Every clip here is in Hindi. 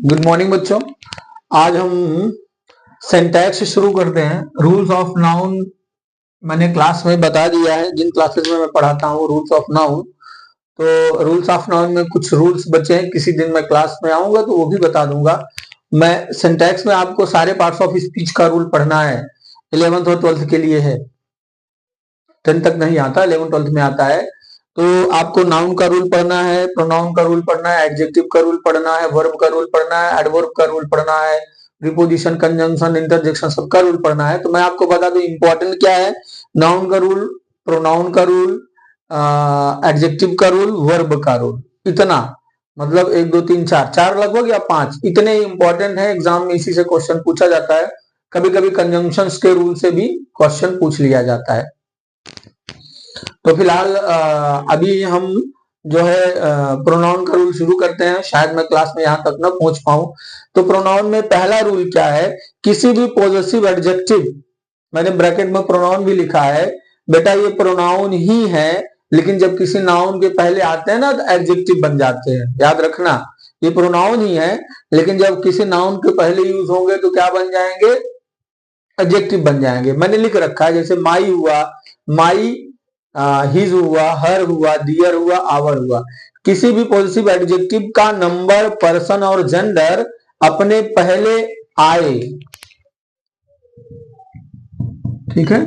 गुड मॉर्निंग बच्चों। आज हम सिंटैक्स शुरू करते हैं। रूल्स ऑफ नाउन मैंने क्लास में बता दिया है, जिन क्लासेस में मैं पढ़ाता हूँ रूल्स ऑफ नाउन। तो रूल्स ऑफ नाउन में कुछ रूल्स बचे हैं, किसी दिन मैं क्लास में आऊंगा तो वो भी बता दूंगा। मैं सिंटैक्स में आपको सारे पार्ट्स ऑफ स्पीच का रूल पढ़ना है। 11th और 12th के लिए है, 10th तक नहीं आता, 11th 12th में आता है। तो आपको नाउन का रूल पढ़ना है, प्रोनाउन का रूल पढ़ना है, एडजेक्टिव का रूल पढ़ना है, वर्ब का रूल पढ़ना है, एडवर्ब का रूल पढ़ना है, प्रीपोजिशन, कंजंक्शन, इंटरजेक्शन सबका रूल पढ़ना है। तो मैं आपको बता दूं इंपॉर्टेंट क्या है। नाउन का रूल, प्रोनाउन का रूल, एडजेक्टिव का रूल, वर्ब का रूल, इतना मतलब 1 2 3 4 4 लगभग या 5 इतने इंपॉर्टेंट है। एग्जाम में इसी से क्वेश्चन पूछा जाता है। कभी कभी कंजंक्शंस के रूल से भी क्वेश्चन पूछ लिया जाता है। तो फिलहाल अभी हम जो है प्रोनाउन का रूल शुरू करते हैं। शायद मैं क्लास में यहां तक ना पहुंच पाऊं। तो प्रोनाउन में पहला रूल क्या है, किसी भी पॉजेसिव एडजेक्टिव, मैंने ब्रैकेट में प्रोनाउन भी लिखा है बेटा, ये प्रोनाउन ही है, लेकिन जब किसी नाउन के पहले आते हैं ना तो एडजेक्टिव बन जाते हैं। याद रखना, ये प्रोनाउन ही है, लेकिन जब किसी नाउन के पहले यूज होंगे तो क्या बन जाएंगे, एडजेक्टिव बन जाएंगे। मैंने लिख रखा है, जैसे माई हुआ, माई, हिज हुआ, हर हुआ, डियर हुआ, आवर हुआ। किसी भी पॉजिटिव एडजेक्टिव का नंबर, पर्सन और जेंडर अपने पहले आए, ठीक है,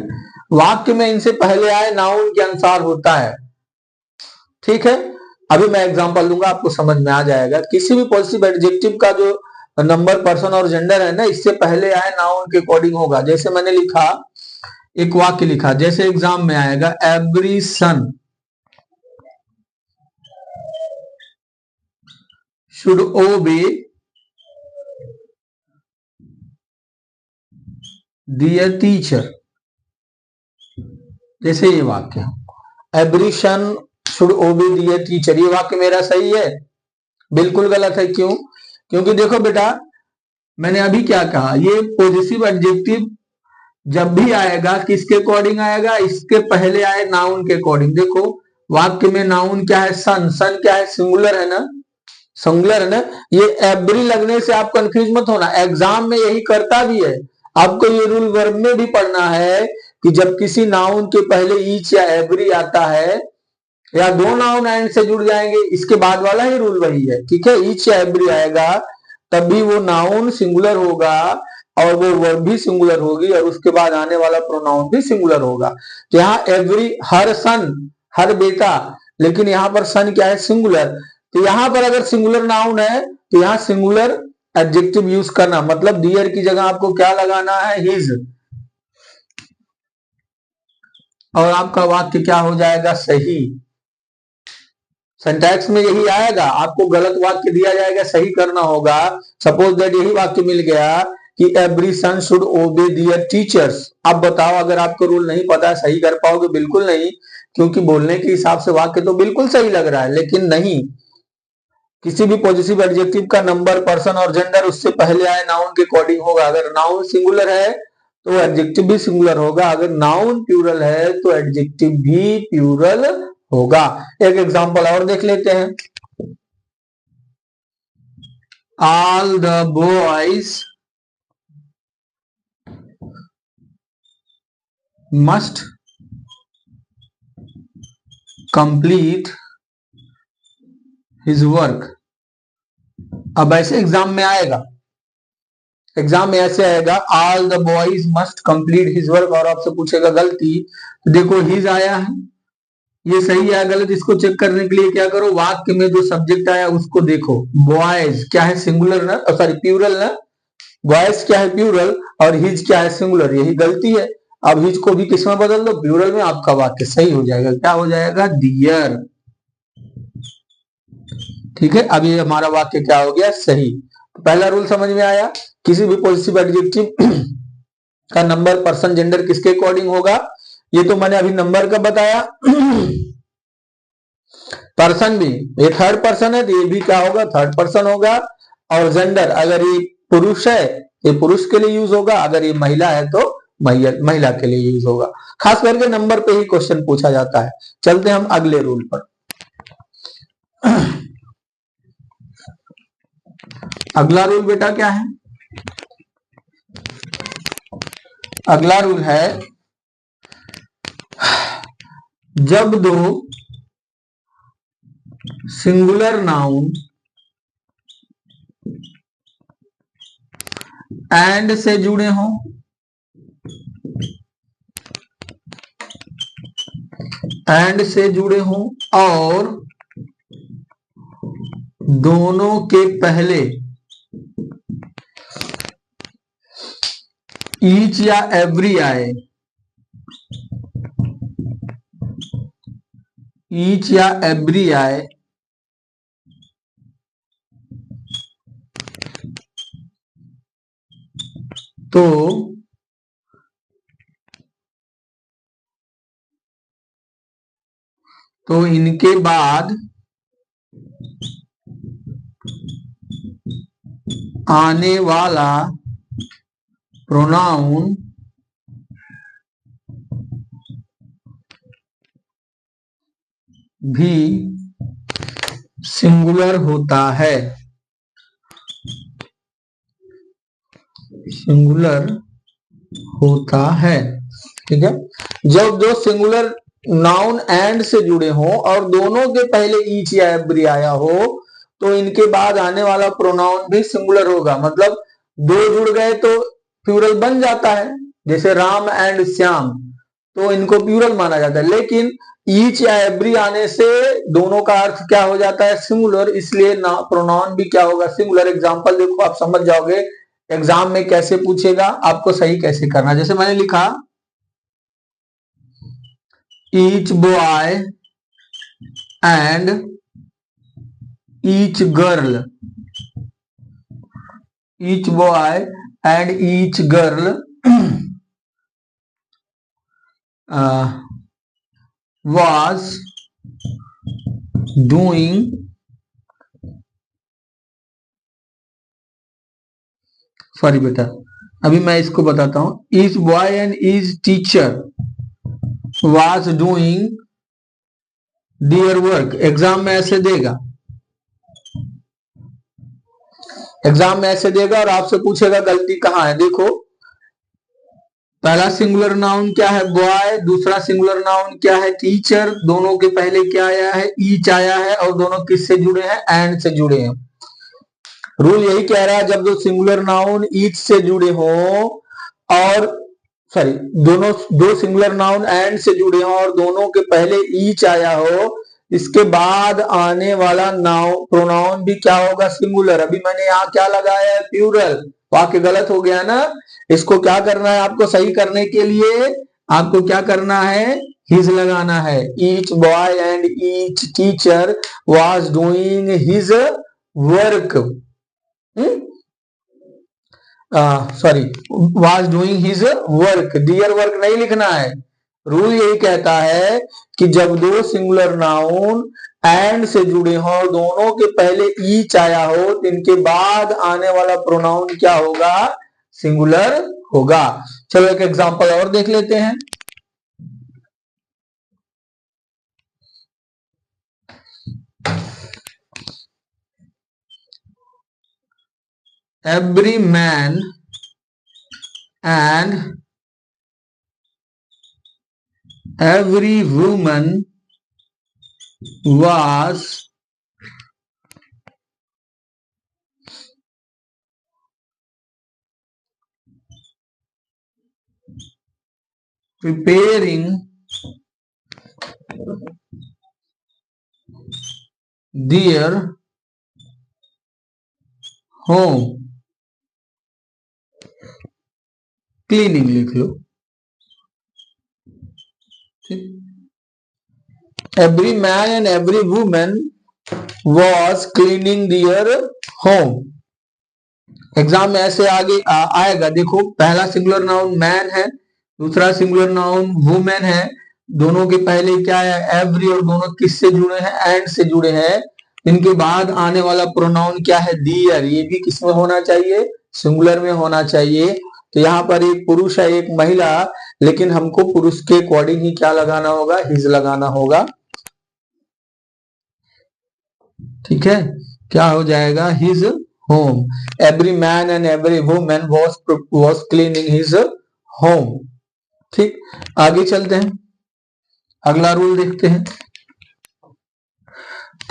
वाक्य में इनसे पहले आए नाउन के अनुसार होता है। ठीक है, अभी मैं एग्जांपल दूंगा, आपको समझ में आ जाएगा। किसी भी पॉजिटिव एडजेक्टिव का जो नंबर, पर्सन और जेंडर है ना, इससे पहले आए नाउन के अकॉर्डिंग होगा। जैसे मैंने लिखा, एक वाक्य लिखा, जैसे एग्जाम में आएगा, every son should obey dear teacher. जैसे ये वाक्य, every son should obey dear teacher, ये वाक्य मेरा सही है? बिल्कुल गलत है। क्यों? क्योंकि देखो बेटा, मैंने अभी क्या कहा, ये पॉजिटिव एडजेक्टिव जब भी आएगा किसके अकॉर्डिंग आएगा, इसके पहले आए नाउन के अकॉर्डिंग। देखो वाक्य में नाउन क्या है, सन, सन क्या है, सिंगुलर है ना, सिंगुलर है ना। ये एवरी लगने से आप कंफ्यूज मत होना, एग्जाम में यही करता भी है। आपको ये रूल वर्ब में भी पढ़ना है कि जब किसी नाउन के पहले ईच या एवरी आता है, या दो नाउन एंड से जुड़ जाएंगे, इसके बाद वाला ही रूल वही है। ठीक है, ईच या एवरी आएगा तभी वो नाउन सिंगुलर होगा और वो वर्ब भी सिंगुलर होगी, और उसके बाद आने वाला प्रोनाउन भी सिंगुलर होगा। तो यहाँ एवरी, हर सन, हर बेटा, लेकिन यहाँ पर सन क्या है, सिंगुलर। तो यहाँ पर अगर सिंगुलर नाउन है तो यहाँ सिंगुलर एडजेक्टिव यूज करना, मतलब डियर की जगह आपको क्या लगाना है, हिज, और आपका वाक्य क्या हो जाएगा, सही। सिंटैक्स में यही आएगा, आपको गलत वाक्य दिया जाएगा, सही करना होगा। सपोज दैट यही वाक्य मिल गया कि every son should obey dear teachers. अब बताओ, अगर आपको रूल नहीं पता, सही कर पाओगे? बिल्कुल नहीं, क्योंकि बोलने के हिसाब से वाक्य तो बिल्कुल सही लग रहा है, लेकिन नहीं। किसी भी पॉजिटिव एडजेक्टिव का नंबर, पर्सन और जेंडर उससे पहले आए नाउन के अकॉर्डिंग होगा। अगर नाउन सिंगुलर है तो एडजेक्टिव भी सिंगुलर होगा, अगर नाउन प्लूरल है तो एडजेक्टिव भी प्लूरल होगा। एक एग्जांपल और देख लेते हैं। All the boys must complete his work. अब ऐसे एग्जाम में आएगा, एग्जाम में ऐसे आएगा, all the boys must complete his work, और आपसे पूछेगा गलती, तो देखो हिज आया है, ये सही है गलत, इसको चेक करने के लिए क्या करो, वाक्य में जो सब्जेक्ट आया उसको देखो। बॉयज क्या है, सिंगुलर ना, सॉरी प्लूरल ना, बॉयज क्या है, प्लूरल, और हिज क्या है, सिंगुलर, यही गलती है। अब हिज को भी किस में बदल दो, प्लूरल में, आपका वाक्य सही हो जाएगा। क्या हो जाएगा, डियर। ठीक है, अब ये हमारा वाक्य क्या हो गया, सही। तो पहला रूल समझ में आया, किसी भी पॉजिटिव एडजेक्टिव का नंबर, पर्सन, जेंडर किसके अकॉर्डिंग होगा। ये तो मैंने अभी नंबर का बताया। पर्सन भी, ये थर्ड पर्सन है तो ये भी क्या होगा, थर्ड पर्सन होगा। और जेंडर, अगर ये पुरुष है ये पुरुष के लिए यूज होगा, अगर ये महिला है तो महिला के लिए यूज होगा। खास करके नंबर पे ही क्वेश्चन पूछा जाता है। चलते हम अगले रूल पर। अगला रूल बेटा क्या है? अगला रूल है जब दो सिंगुलर नाउन एंड से जुड़े हों, एंड से जुड़े हों और दोनों के पहले ईच या एवरी आए, ईच या एवरी आए, तो इनके बाद आने वाला प्रोनाउन भी सिंगुलर होता है, सिंगुलर होता है। ठीक है, जब दो सिंगुलर नाउन एंड से जुड़े हों और दोनों के पहले ईच या एवरी आया हो तो इनके बाद आने वाला प्रोनाउन भी सिंगुलर होगा। मतलब दो जुड़ गए तो प्लूरल बन जाता है, जैसे राम एंड श्याम, तो इनको प्लूरल माना जाता है। लेकिन ईच या एवरी आने से दोनों का अर्थ क्या हो जाता है? सिंगुलर, इसलिए प्रोनाउन भी क्या होगा? सिंगुलर। एग्जांपल देखो, आप समझ जाओगे एग्जाम में कैसे पूछेगा, आपको सही कैसे करना। जैसे मैंने लिखा each boy and each girl, each boy and each girl was doing sorry बेटा, अभी मैं इसको बताता हूं। Each boy and each teacher was doing their work। Exam में ऐसे देगा, एग्जाम में ऐसे देगा और आपसे पूछेगा गलती कहां है। देखो, पहला सिंगुलर नाउन क्या है? बॉय। दूसरा सिंगुलर नाउन क्या है? टीचर। दोनों के पहले क्या आया है? ईच आया है और दोनों किससे जुड़े हैं? एंड से जुड़े हैं। रूल यही कह रहा है जब दो सिंगुलर नाउन ईच से जुड़े हो और सॉरी दो सिंगुलर नाउन एंड से जुड़े हो और दोनों के पहले ईच आया हो, इसके बाद आने वाला नाउन प्रोनाउन भी क्या होगा? सिंगुलर। अभी मैंने यहाँ क्या लगाया है? प्लूरल। वाक्य गलत हो गया ना। इसको क्या करना है आपको? सही करने के लिए आपको क्या करना है? हिज लगाना है। Each boy and each teacher was doing his work, sorry was doing his work. Dear work नहीं लिखना है। रूल यही कहता है कि जब दो सिंगुलर नाउन एंड से जुड़े हो, दोनों के पहले ईच आया हो, तो इनके बाद आने वाला प्रोनाउन क्या होगा? सिंगुलर होगा। चलो एक एग्जांपल और देख लेते हैं। Every man and every woman was preparing their home। Cleaning लिख लो। Every man and every woman was cleaning their home. Exam में ऐसे आगे आएगा। देखो, पहला सिंगुलर नाउन मैन है, दूसरा सिंगुलर नाउन वुमेन है, दोनों के पहले क्या है? एवरी। और दोनों किससे जुड़े हैं? एंड से जुड़े हैं। इनके बाद आने वाला प्रोनाउन क्या है? दियर। ये भी किसमें होना चाहिए? सिंगुलर में होना चाहिए। तो यहाँ पर एक पुरुष है, एक महिला, लेकिन हमको पुरुष के अकॉर्डिंग ही क्या लगाना होगा? हिज लगाना होगा। ठीक है, क्या हो जाएगा? His home. Every man and every woman was cleaning his home. ठीक, आगे चलते हैं, अगला रूल देखते हैं।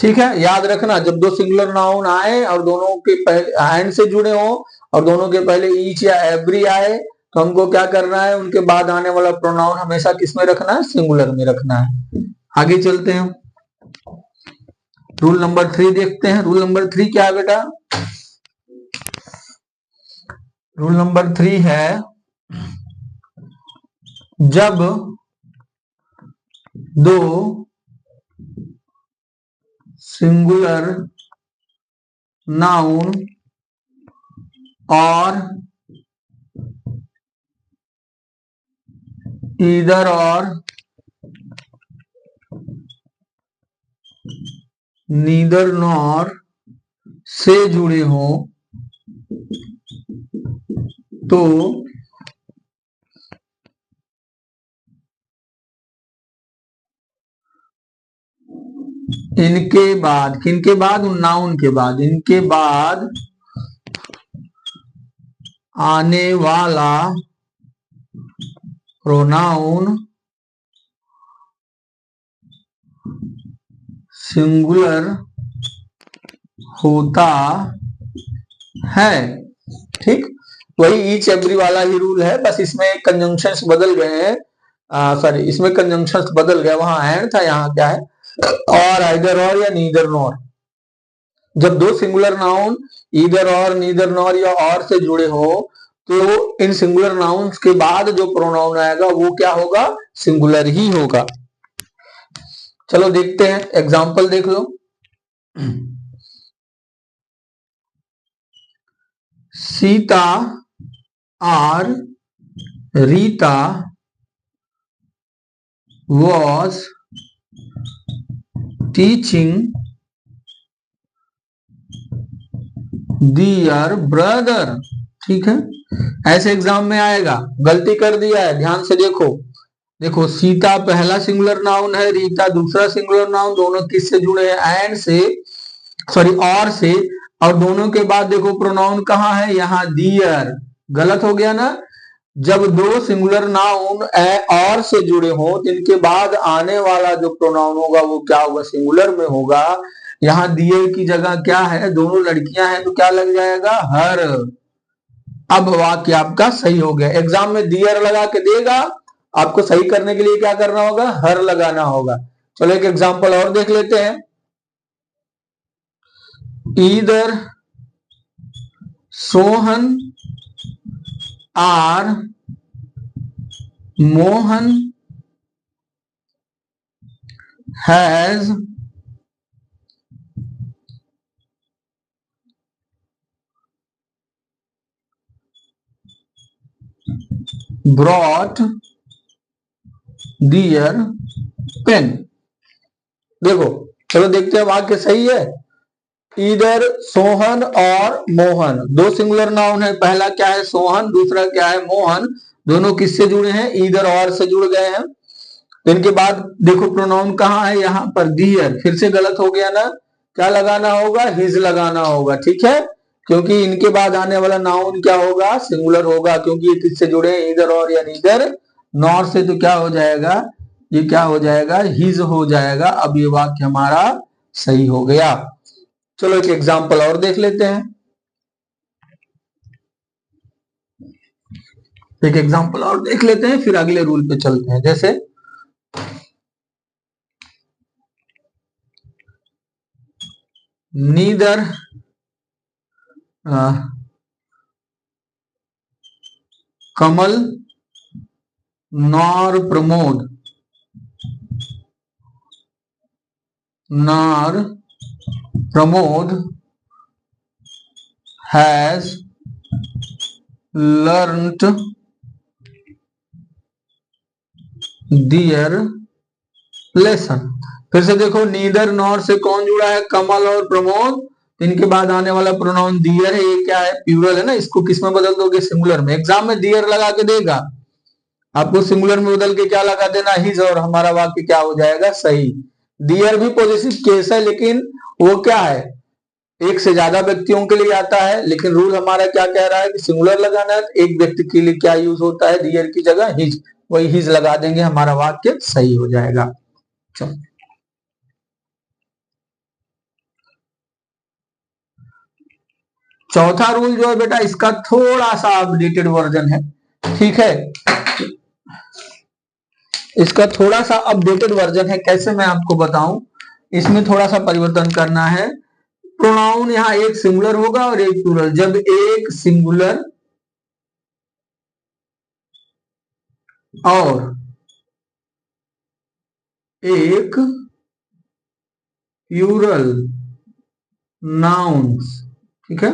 ठीक है, याद रखना जब दो सिंगुलर नाउन आए और दोनों के पहले एंड से जुड़े हो और दोनों के पहले ईच या एवरी आए तो हमको क्या करना है, उनके बाद आने वाला प्रोनाउन हमेशा किस में रखना है, सिंगुलर में रखना है। आगे चलते हैं, रूल नंबर 3 देखते हैं। रूल नंबर 3 क्या है बेटा? रूल नंबर 3 है जब दो सिंगुलर नाउन और ईदर और नीदर नॉर से जुड़े हो तो इनके बाद, किनके बाद? उन नाउन के बाद, इनके बाद आने वाला प्रोनाउन सिंगुलर होता है। ठीक, वही ईच एवरी वाला ही रूल है, बस इसमें कंजंक्शंस बदल गए हैं। सॉरी, इसमें कंजंक्शंस बदल गए, वहां एंड था, यहाँ क्या है, और आइदर और या नीदर नॉर। जब दो सिंगुलर नाउन ईदर और नीदर नॉर या और से जुड़े हो तो इन सिंगुलर नाउन्स के बाद जो प्रोनाउन आएगा वो क्या होगा, सिंगुलर ही होगा। चलो देखते हैं, एग्जांपल देख लो। सीता और Rita was teaching their brother। ठीक है, ऐसे एग्जाम में आएगा। गलती कर दिया है, ध्यान से देखो। देखो, सीता पहला सिंगुलर नाउन है, रीता दूसरा सिंगुलर नाउन, दोनों किससे जुड़े हैं, एंड से, सॉरी और से, और दोनों के बाद देखो प्रोनाउन कहाँ है, यहाँ दियर। गलत हो गया ना? जब दो सिंगुलर नाउन और से जुड़े हो तो इनके बाद आने वाला जो प्रोनाउन होगा वो क्या होगा, सिंगुलर में होगा। यहाँ दियर की जगह क्या है, दोनों लड़कियां हैं तो क्या लग जाएगा, हर। अब वाक्य आपका सही हो गया। एग्जाम में दियर लगा के देगा, आपको सही करने के लिए क्या करना होगा, हर लगाना होगा। चलो एक एग्जाम्पल और देख लेते हैं। Either Sohan or Mohan has brought their pen। देखो, चलो देखते हैं वाक्य सही है। इधर सोहन और मोहन दो सिंगुलर नाउन है, पहला क्या है, सोहन, दूसरा क्या है, मोहन। दोनों किससे जुड़े हैं, इधर और से जुड़ गए हैं। इनके बाद देखो प्रोनाउन कहाँ है, यहाँ पर दियर। फिर से गलत हो गया ना, क्या लगाना होगा, हिज लगाना होगा। ठीक है, क्योंकि इनके बाद आने वाला नाउन क्या होगा, सिंगुलर होगा, क्योंकि ये किससे जुड़े हैं, इधर और या नीदर नॉर से। तो क्या हो जाएगा, ये क्या हो जाएगा, हिज हो जाएगा। अब ये वाक्य हमारा सही हो गया। चलो एक एग्जाम्पल और देख लेते हैं। एक एग्जाम्पल और देख लेते हैं, फिर अगले रूल पे चलते हैं। जैसे neither Kamal nor Pramod has learnt their lesson। फिर से देखो, नीदर नॉर से कौन जुड़ा है, कमल और प्रमोद। इनके बाद आने वाला प्रोनाउन दियर है, ये क्या है, प्लूरल है ना, इसको किस में बदल दोगे, सिंगुलर में। एग्जाम में दियर लगा के देगा, आपको सिंगुलर में बदल के क्या लगा देना, हिज, और हमारा वाक्य क्या हो जाएगा, सही। दियर भी पॉजिटिव केस है, लेकिन वो क्या है, एक से ज्यादा व्यक्तियों के लिए आता है, लेकिन रूल हमारा क्या कह रहा है कि सिंगुलर लगाना है। तो एक व्यक्ति के लिए क्या यूज होता है, देयर की जगह हिज, वही हिज लगा देंगे, हमारा वाक्य सही हो जाएगा। चलो चौथा रूल जो है बेटा, इसका थोड़ा सा अपडेटेड वर्जन है, ठीक है। इसका थोड़ा सा अपडेटेड वर्जन है, कैसे मैं आपको बताऊं। इसमें थोड़ा सा परिवर्तन करना है। प्रोनाउन यहाँ एक सिंगुलर होगा और एक प्लूरल। जब एक सिंगुलर और एक प्लूरल नाउन्स, ठीक है,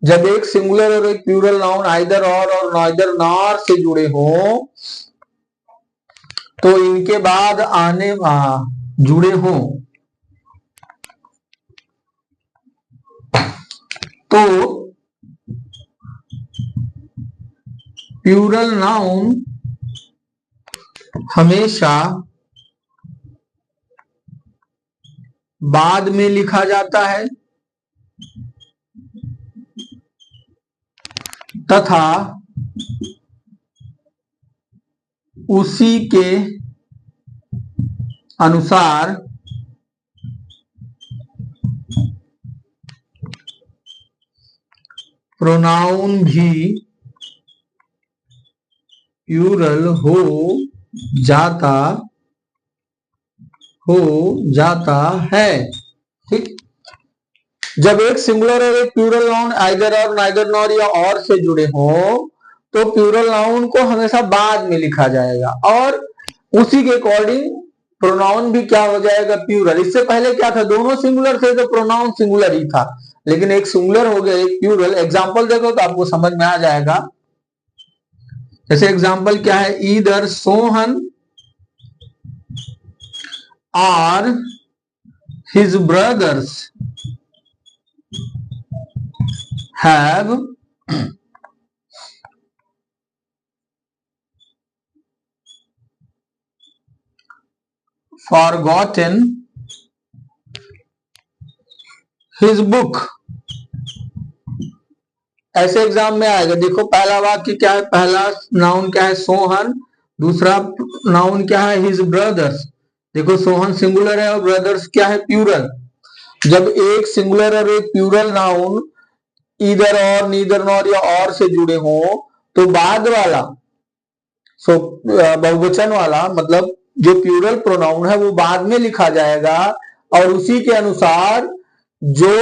जब एक सिंगुलर और एक प्लूरल नाउन आइदर और नाइदर नॉर से जुड़े हों, तो इनके बाद आने जुड़े हों, तो प्लूरल नाउन हमेशा बाद में लिखा जाता है तथा उसी के अनुसार प्रोनाउन भी प्लूरल हो जाता है, ठीक। जब एक सिंगुलर और एक प्लूरल नाउन आइदर और नाइदर नॉर या और से जुड़े हो, तो प्लूरल नाउन को हमेशा बाद में लिखा जाएगा और उसी के अकॉर्डिंग प्रोनाउन भी क्या हो जाएगा, प्लूरल। इससे पहले क्या था, दोनों सिंगुलर थे तो प्रोनाउन सिंगुलर ही था, लेकिन एक सिंगुलर हो गया एक प्लूरल। एग्जांपल देखो तो आपको समझ में आ जाएगा। जैसे एग्जांपल क्या है, ईदर सोहन और his brothers have forgotten his book। ऐसे एग्जाम में आएगा। देखो पहला वाक्य क्या है, पहला नाउन क्या है, सोहन, दूसरा नाउन क्या है, हिज ब्रदर्स। देखो सोहन सिंगुलर है और ब्रदर्स क्या है, प्लूरल। जब एक सिंगुलर और एक प्लूरल नाउन ईदर और नीदर नॉर या और से जुड़े हों, तो बाद वाला बहुवचन वाला मतलब जो प्लूरल प्रोनाउन है वो बाद में लिखा जाएगा और उसी के अनुसार जो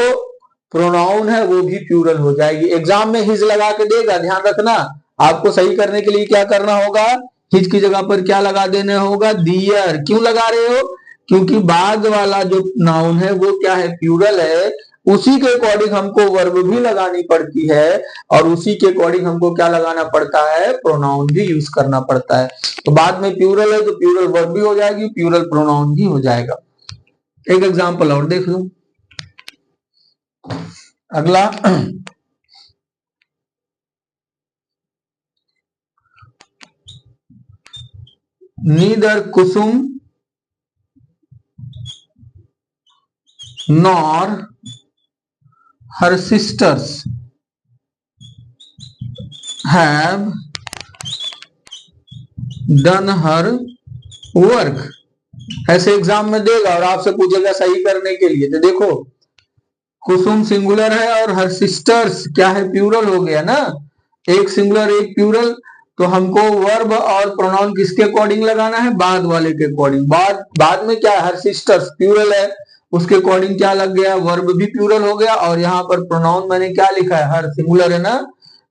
प्रोनाउन है वो भी प्लूरल हो जाएगी। एग्जाम में हिज लगा के देगा, ध्यान रखना। आपको सही करने के लिए क्या करना होगा, हिज की जगह पर क्या लगा देना होगा, दियर। क्यों लगा रहे हो, क्योंकि बाद वाला जो नाउन है वो क्या है, प्लूरल है। उसी के अकॉर्डिंग हमको वर्ब भी लगानी पड़ती है और उसी के अकॉर्डिंग हमको क्या लगाना पड़ता है, प्रोनाउन भी यूज करना पड़ता है। तो बाद में प्लूरल है तो प्लूरल वर्ब भी हो जाएगी, प्लूरल प्रोनाउन भी हो जाएगा। एक एग्जांपल और देख लो। अगला neither Kusum nor her sisters have done her work. ऐसे एग्जाम में देगा और आपसे पूछेगा सही करने के लिए। तो देखो कुसुम सिंगुलर है और हर सिस्टर्स क्या है, प्लूरल हो गया ना। एक सिंगुलर एक प्लूरल, तो हमको वर्ब और प्रोनाउन किसके अकॉर्डिंग लगाना है, बाद वाले के अकॉर्डिंग। बाद में क्या है, हर सिस्टर्स प्लूरल है, उसके अकॉर्डिंग क्या लग गया, वर्ब भी प्लूरल हो गया। और यहाँ पर प्रोनाउन मैंने क्या लिखा है, हर सिंगुलर है ना,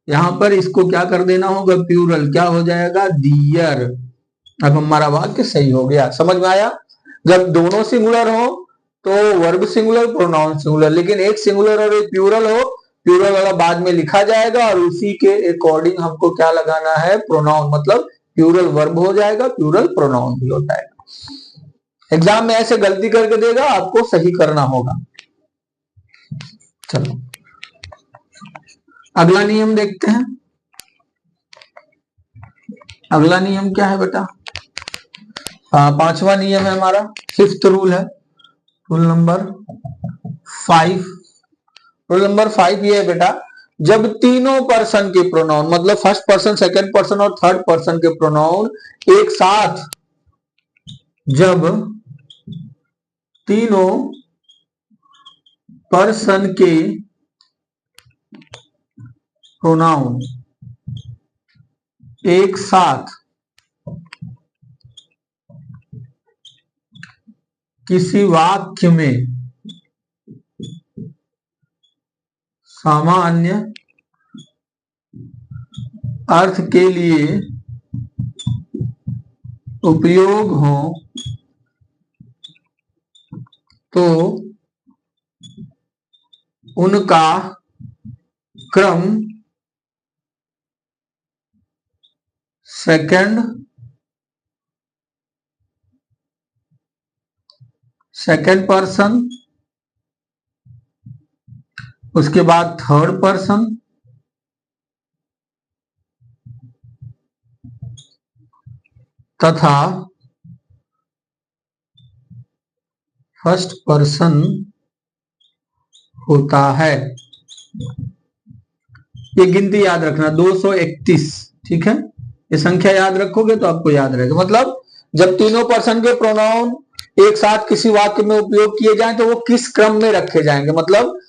यहाँ पर इसको क्या कर देना होगा, प्लूरल, क्या हो जाएगा, दियर। अब हमारा वाक्य सही हो गया। समझ में आया। जब दोनों सिंगुलर हो तो वर्ब सिंगुलर प्रोनाउन सिंगुलर, लेकिन एक सिंगुलर और एक प्लूरल हो, प्लूरल वाला बाद में लिखा जाएगा और उसी के अकॉर्डिंग हमको क्या लगाना है, प्रोनाउन, मतलब प्लूरल वर्ब हो जाएगा, प्लूरल प्रोनाउन भी हो जाएगा। एग्जाम में ऐसे गलती करके देगा, आपको सही करना होगा। चलो अगला नियम देखते हैं। अगला नियम क्या है बेटा, पांचवा नियम है हमारा, फिफ्थ रूल है, रूल नंबर 5। रूल नंबर 5 ये है बेटा, जब तीनों पर्सन के प्रोनाउन मतलब फर्स्ट पर्सन, सेकंड पर्सन और थर्ड पर्सन के प्रोनाउन एक साथ, जब तीनों पर्सन के प्रोनाउन एक साथ किसी वाक्य में सामान्य अर्थ के लिए उपयोग हो तो उनका क्रम सेकंड पर्सन, उसके बाद थर्ड पर्सन तथा फर्स्ट पर्सन होता है। ये गिनती याद रखना 231, ठीक है, ये संख्या याद रखोगे तो आपको याद रहेगा। मतलब जब तीनों पर्सन के प्रोनाउन एक साथ किसी वाक्य में उपयोग किए जाएं तो वो किस क्रम में रखे जाएंगे, मतलब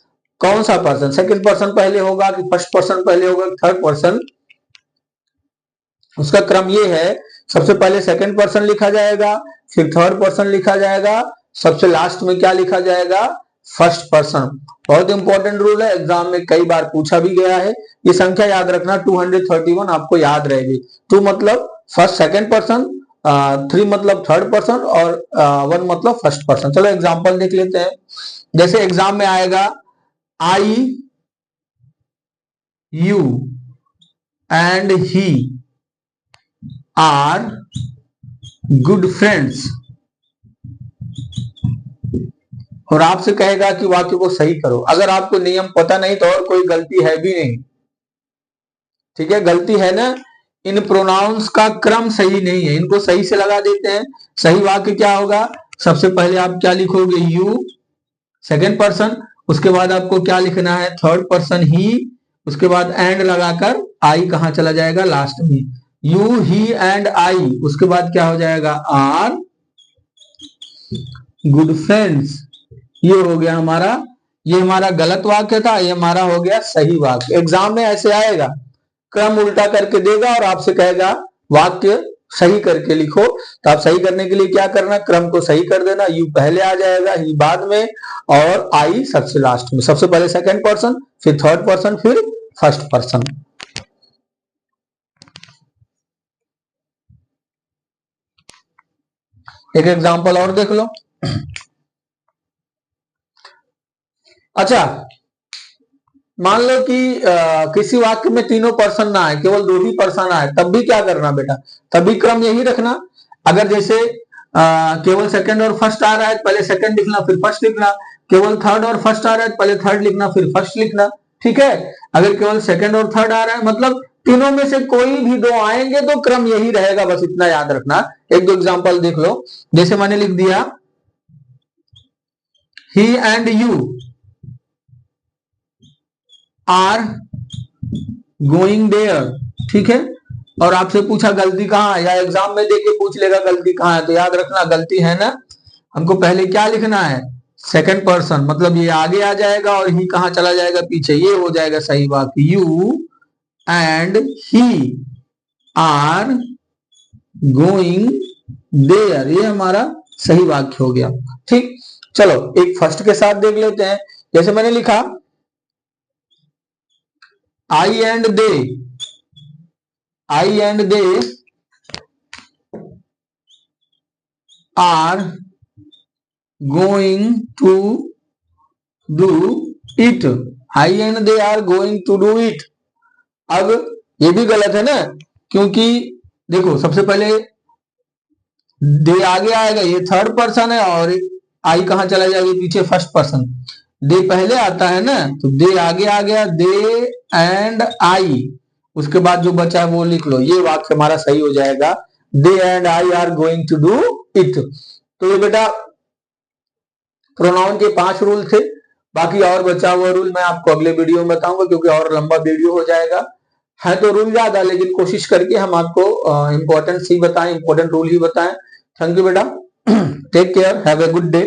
कौन सा पर्सन, सेकंड पर्सन पहले होगा कि फर्स्ट पर्सन पहले होगा, थर्ड पर्सन, उसका क्रम ये है, सबसे पहले सेकंड पर्सन लिखा जाएगा, फिर थर्ड पर्सन लिखा जाएगा, सबसे लास्ट में क्या लिखा जाएगा, फर्स्ट पर्सन। बहुत इंपॉर्टेंट रूल है, एग्जाम में कई बार पूछा भी गया है। ये संख्या याद रखना 231 आपको याद रहेगी। 2 मतलब फर्स्ट सेकंड पर्सन, 3 मतलब थर्ड पर्सन और 1 मतलब फर्स्ट पर्सन। चलो एग्जांपल देख लेते हैं। जैसे एग्जाम में आएगा I, you and he are good friends, और आपसे कहेगा कि वाक्य को सही करो। अगर आपको नियम पता नहीं तो और कोई गलती है भी नहीं, ठीक है, गलती है ना, इन प्रोनाउंस का क्रम सही नहीं है, इनको सही से लगा देते हैं। सही वाक्य क्या होगा, सबसे पहले आप क्या लिखोगे, यू सेकंड पर्सन, उसके बाद आपको क्या लिखना है, थर्ड पर्सन ही, उसके बाद एंड लगाकर आई कहां चला जाएगा, लास्ट में, यू ही एंड आई, उसके बाद क्या हो जाएगा, आर गुड फ्रेंड्स। ये हो गया हमारा, ये हमारा गलत वाक्य था, ये हमारा हो गया सही वाक्य। एग्जाम में ऐसे आएगा, क्रम उल्टा करके देगा और आपसे कहेगा वाक्य सही करके लिखो। तो आप सही करने के लिए क्या करना, क्रम को सही कर देना, यू पहले आ जाएगा, ही बाद में, और आई सबसे लास्ट में। सबसे पहले सेकंड पर्सन, फिर थर्ड पर्सन, फिर फर्स्ट पर्सन। एक एग्जांपल और देख लो। अच्छा, मान लो कि किसी वाक्य में तीनों पर्सन ना आए, केवल 2 ही पर्सन आए, तब भी क्या करना बेटा, तभी क्रम यही रखना। अगर जैसे केवल सेकंड और फर्स्ट आ रहा है, पहले सेकंड लिखना फिर फर्स्ट लिखना, केवल थर्ड और फर्स्ट आ रहा है, पहले थर्ड लिखना फिर फर्स्ट लिखना, ठीक है। अगर केवल सेकंड और थर्ड आ रहा है, मतलब तीनों में से कोई भी 2 आएंगे तो क्रम यही रहेगा, बस इतना याद रखना। 1-2 एग्जाम्पल देख लो। जैसे मैंने लिख दिया he and you are going there, ठीक है, और आपसे पूछा गलती कहां है, या एग्जाम में देके पूछ लेगा गलती कहां है, तो याद रखना गलती है ना, हमको पहले क्या लिखना है, सेकंड पर्सन, मतलब ये आगे आ जाएगा और ही कहां चला जाएगा, पीछे, ये हो जाएगा सही बात, you and he are going there, ये हमारा सही वाक्य हो गया। ठीक, चलो एक फर्स्ट के साथ देख लेते हैं। जैसे मैंने लिखा I and they, I and they are going to do it, I and they are going to do it. अब ये भी गलत है ना, क्योंकि देखो सबसे पहले दे आगे आएगा, ये थर्ड पर्सन है, और आई कहां चला जाएगा, पीछे फर्स्ट पर्सन, दे पहले आता है ना, तो दे आगे आ गया, दे एंड आई, उसके बाद जो बचा है वो लिख लो, ये वाक्य हमारा सही हो जाएगा, they and I are going to do it. तो ये बेटा प्रोनाउन के 5 रूल थे। बाकी और बचा हुआ रूल मैं आपको अगले वीडियो में बताऊंगा, क्योंकि और लंबा वीडियो हो जाएगा। है तो रूल ज्यादा, लेकिन कोशिश करके हम आपको इंपॉर्टेंट ही बताएं, इंपॉर्टेंट रूल ही बताएं। थैंक यू बेटा, take care, have a good day.